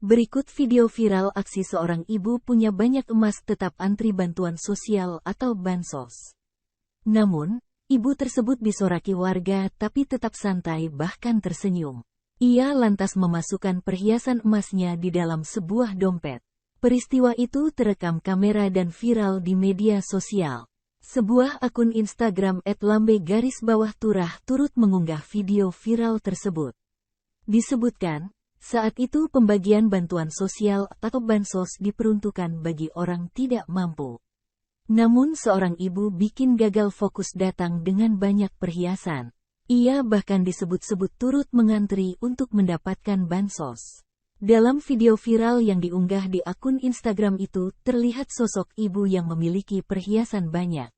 Berikut video viral aksi seorang ibu punya banyak emas tetap antri bantuan sosial atau bansos. Namun, ibu tersebut disoraki warga tapi tetap santai bahkan tersenyum. Ia lantas memasukkan perhiasan emasnya di dalam sebuah dompet. Peristiwa itu terekam kamera dan viral di media sosial. Sebuah akun Instagram @lambe_turah turut mengunggah video viral tersebut. Disebutkan, saat itu pembagian bantuan sosial atau bansos diperuntukkan bagi orang tidak mampu. Namun seorang ibu bikin gagal fokus datang dengan banyak perhiasan. Ia bahkan disebut-sebut turut mengantri untuk mendapatkan bansos. Dalam video viral yang diunggah di akun Instagram itu terlihat sosok ibu yang memiliki perhiasan banyak.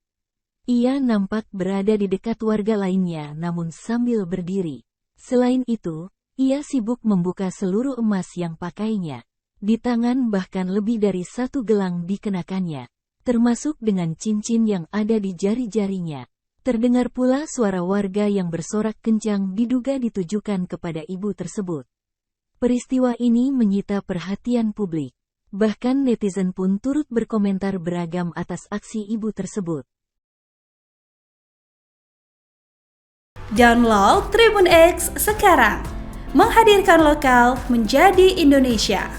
Ia nampak berada di dekat warga lainnya namun sambil berdiri. Selain itu, ia sibuk membuka seluruh emas yang pakainya. Di tangan bahkan lebih dari satu gelang dikenakannya, termasuk dengan cincin yang ada di jari-jarinya. Terdengar pula suara warga yang bersorak kencang diduga ditujukan kepada ibu tersebut. Peristiwa ini menyita perhatian publik. Bahkan netizen pun turut berkomentar beragam atas aksi ibu tersebut. Download Tribun X sekarang, menghadirkan lokal menjadi Indonesia.